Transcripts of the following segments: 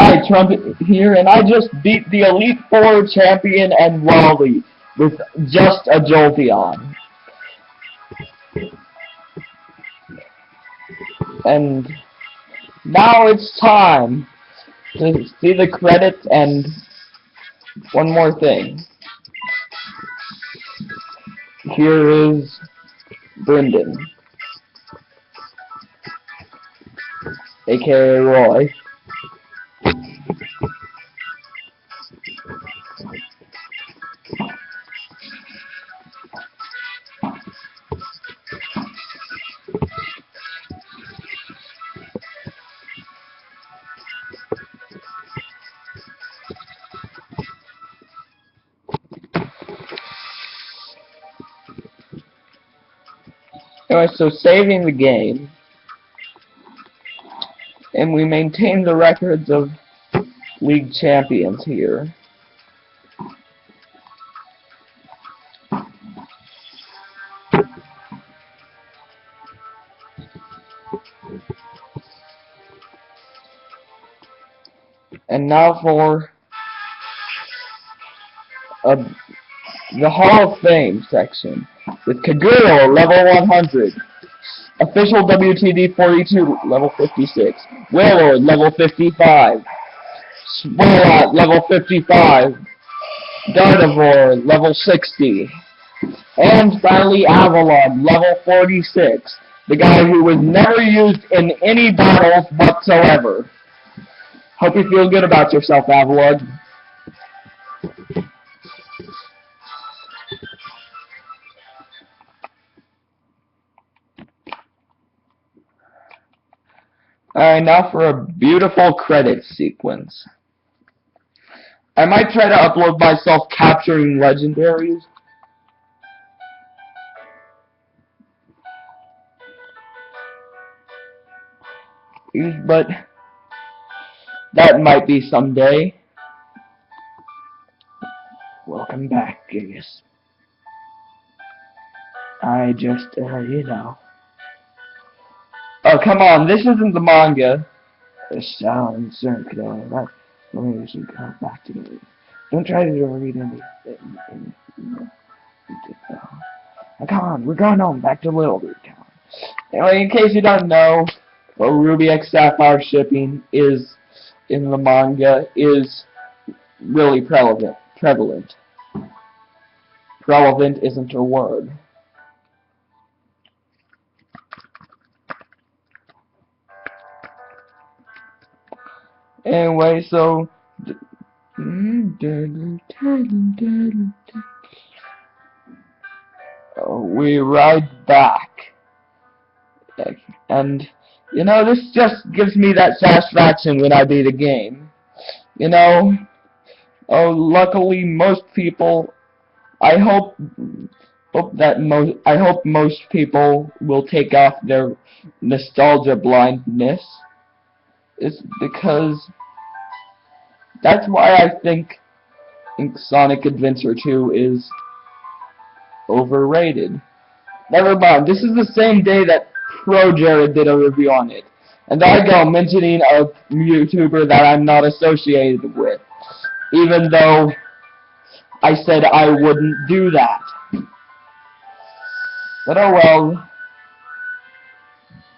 Hi, Trump here, and I just beat the Elite Four champion and Wally with just a Jolteon. And now it's time to see the credits and one more thing. Here is Brendan, aka Roy. Anyway, so saving the game, and we maintain the records of league champions here. And now for the Hall of Fame section with Kaguro, level 100. Official WTD 42, level 56. Wailord, level 55. Swirlot, level 55. Gardevoir, level 60. And finally, Avalon, level 46. The guy who was never used in any battles whatsoever. Hope you feel good about yourself, Avalon. Alright, now for a beautiful credit sequence. I might try to upload myself capturing legendaries. But that might be someday. Welcome back, Gigas. I just, you know. Oh, come on, this isn't the manga. Sounds circular. That we should come back to me. Don't try to read anything. Oh, come on, we're going home, back to Little Root Town. Anyway, in case you don't know, what Ruby X Sapphire shipping is in the manga is really prevalent. Relevant isn't a word. Anyway, so we ride back, and you know, this just gives me that satisfaction when I beat a game. You know, luckily most people, I hope most people will take off their nostalgia blindness. Is because that's why I think Sonic Adventure 2 is overrated. Never mind, this is the same day that Pro Jared did a review on it. And I go mentioning a YouTuber that I'm not associated with, even though I said I wouldn't do that. But oh well,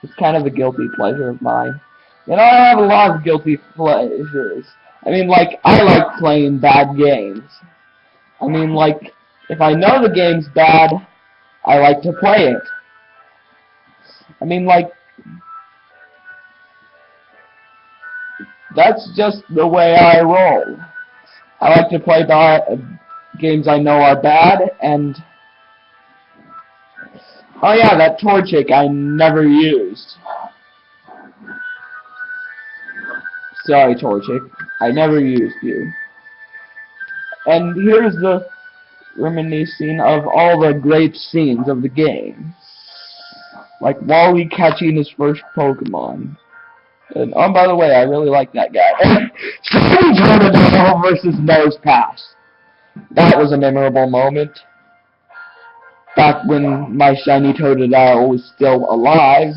it's kind of a guilty pleasure of mine. You know, I have a lot of guilty pleasures. I mean, like, I like playing bad games. I mean, like, if I know the game's bad, I like to play it. I mean, like, that's just the way I roll. I like to play games I know are bad, and oh yeah, that Torchic I never used. Sorry, Torchic, I never used you. And here's the reminiscing of all the great scenes of the game. Like Wally catching his first Pokemon. And, oh, by the way, I really like that guy. Totodile versus Nose Pass. That was a memorable moment. Back when my shiny Totodile was still alive.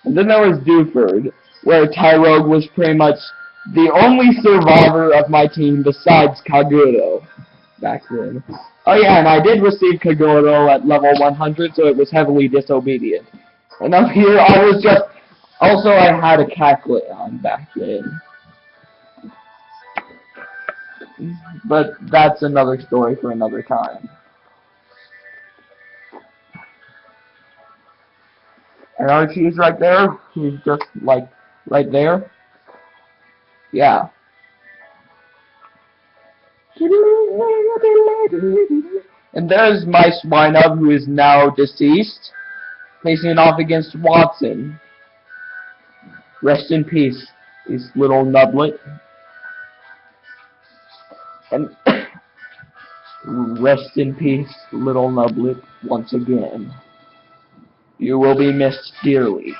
And then there was Dewford, where Tyrogue was pretty much The only survivor of my team besides Kaguro back then. Oh yeah, and I did receive Kaguro at level 100, so it was heavily disobedient. And up here, I was just... Also, I had a Cacklet on back then. But that's another story for another time. And Archie's right there. He's just, like, right there. Yeah. And there's my Swinub, who is now deceased, facing off against Watson. Rest in peace, this little nublet. And rest in peace, little nublet, once again. You will be missed dearly.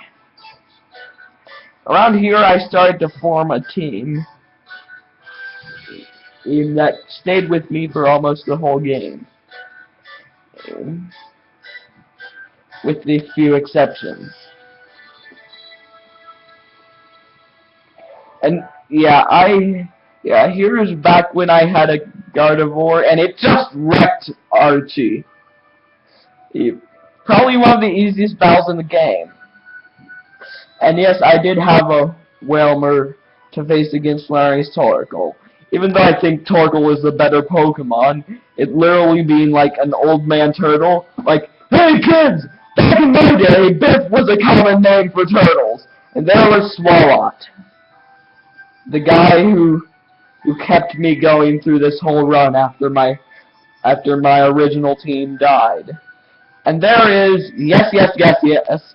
Around here, I started to form a team that stayed with me for almost the whole game. With the few exceptions. And here's back when I had a Gardevoir, and it just wrecked Archie. Probably one of the easiest battles in the game. And yes, I did have a Whalmer to face against Larry's Torkoal. Even though I think Torkoal is the better Pokemon, it literally being like an old man turtle. Like, hey kids! Back in my day, Biff was a common name for turtles. And there was Swalot. The guy who kept me going through this whole run after my original team died. And there is yes,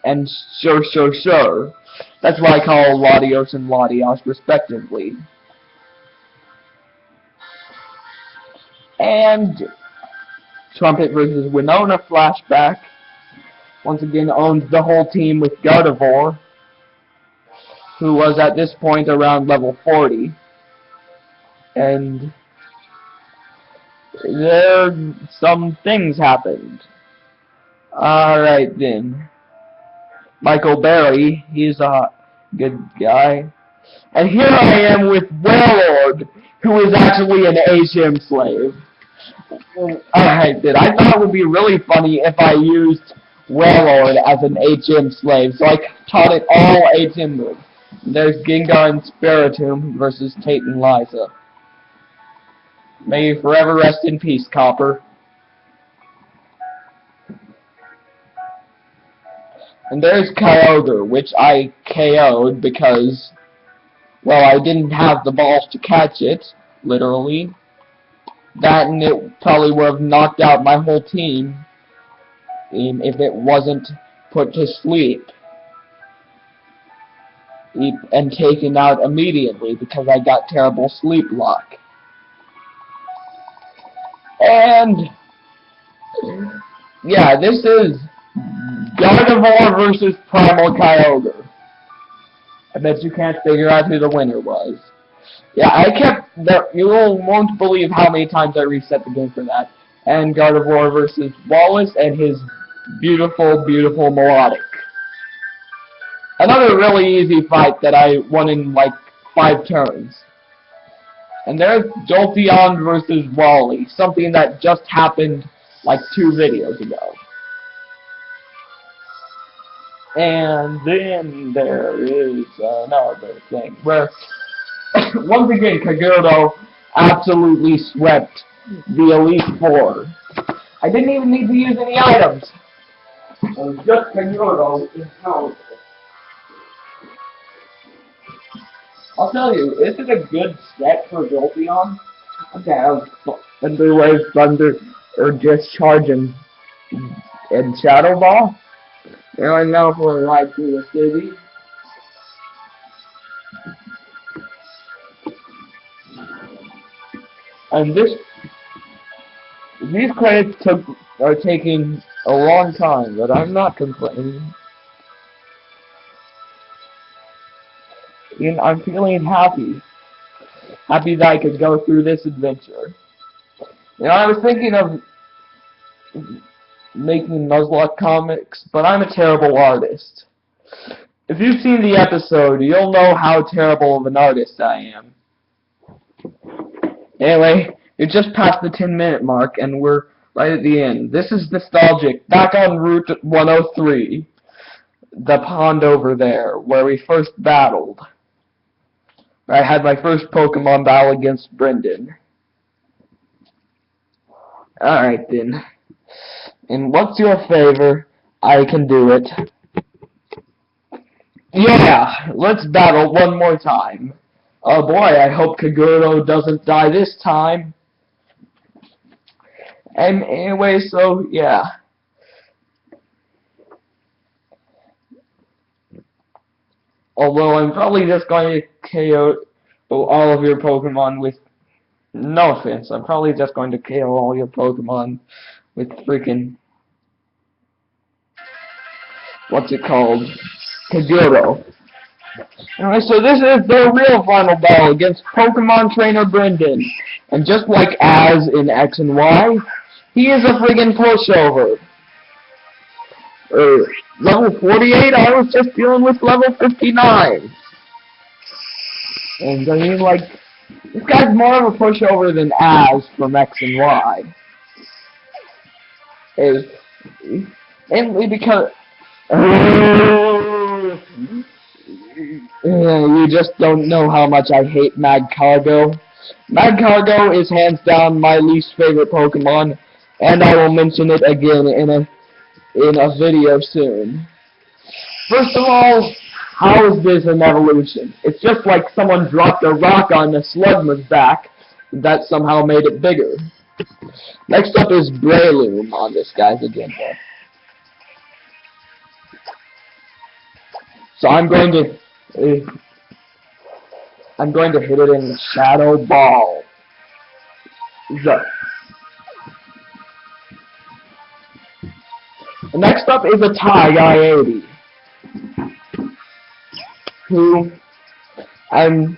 and sure. That's why I call Latios and Latios respectively. And Trumpet versus Winona flashback. Once again owns the whole team with Gardevoir, who was at this point around level 40. And some things happened. Alright then. Michael Berry, he's a good guy. And here I am with Wailord, who is actually an HM slave. Alright then, I thought it would be really funny if I used Wailord as an HM slave, so I taught it all HM moves. There's Gengar and Spiritomb versus Tate and Liza. May you forever rest in peace, Copper. And there's Kyogre, which I KO'd because, well, I didn't have the balls to catch it, literally. That and it probably would have knocked out my whole team if it wasn't put to sleep and taken out immediately because I got terrible sleep lock. And yeah, this is Gardevoir versus Primal Kyogre. I bet you can't figure out who the winner was. Yeah, you won't believe how many times I reset the game for that. And Gardevoir versus Wallace and his beautiful, beautiful Melodic. Another really easy fight that I won in like 5 turns. And there's Jolteon versus Wally, something that just happened like 2 videos ago. And then there is another thing where, once again, Kaguro absolutely swept the Elite Four. I didn't even need to use any items. It was just Kaguro in power. I'll tell you, is it a good set for Jolteon? Okay, I'll Thunder Wave, Thunder, or just charge and Shadow Ball? Now I know for a ride through the city. And these credits are taking a long time, but I'm not complaining. And I'm feeling happy that I could go through this adventure. You know, I was thinking of making Nuzlocke comics, but I'm a terrible artist. If you've seen the episode, you'll know how terrible of an artist I am. Anyway, you're just past the 10-minute mark, and we're right at the end. This is nostalgic. Back on Route 103, the pond over there, where we first battled. I had my first Pokemon battle against Brendan. Alright then. And what's your favor? I can do it. Yeah, let's battle one more time. Oh boy, I hope Kaguro doesn't die this time. And anyway, so yeah. Although I'm probably just going to KO all of your Pokemon with... No offense, I'm probably just going to KO all your Pokemon with freaking... What's it called? Kaguro. Alright, so this is the real final battle against Pokemon Trainer Brendan. And just like Az in X and Y, he is a friggin' pushover. Level 48, I was just dealing with level 59. And I mean, like, this guy's more of a pushover than Az from X and Y. Mainly because... you just don't know how much I hate Magcargo. Magcargo is hands down my least favorite Pokemon, and I will mention it again in a video soon. First of all, how is this an evolution? It's just like someone dropped a rock on a Slugma's back that somehow made it bigger. Next up is Breloom on this guy's agenda. So I'm going to hit it in the Shadow Ball. Next up is a Ty-80, who I'm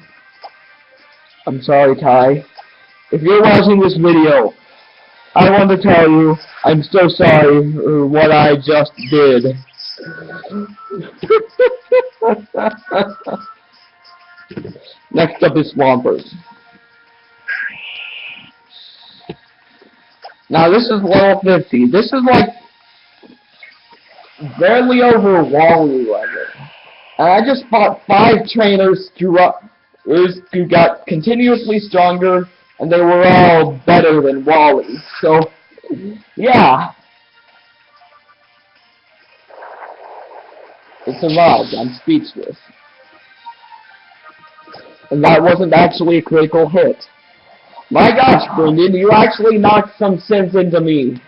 sorry, Ty. If you're watching this video, I want to tell you I'm so sorry for what I just did. Next up is Swampert. Now this is level 50. This is like barely over Wally level. And I just fought 5 trainers who got continuously stronger, and they were all better than Wally. So, yeah. It survived. I'm speechless. And that wasn't actually a critical hit. My gosh, Brendan, you actually knocked some sense into me.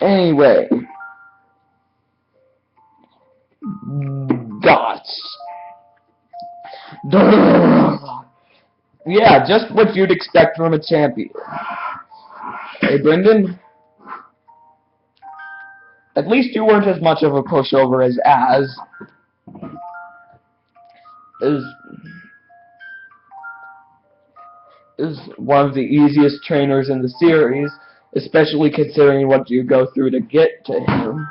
Anyway. Dots. Yeah, just what you'd expect from a champion. Hey, Brendan. At least you weren't as much of a pushover as Az. Is one of the easiest trainers in the series, especially considering what you go through to get to him.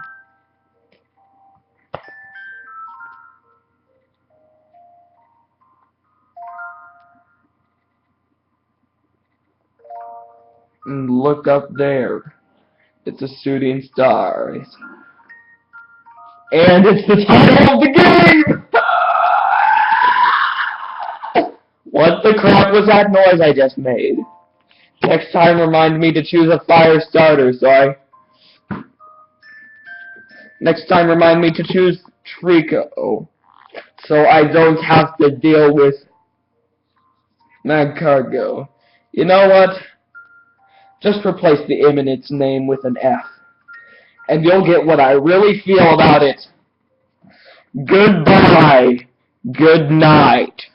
And look up there. It's a shooting star. And it's the title of the game! What the crap was that noise I just made? Next time remind me to choose a fire starter, Next time remind me to choose Trico, so I don't have to deal with Magcargo. You know what? Just replace the M in its name with an F, and you'll get what I really feel about it. Goodbye. Good night.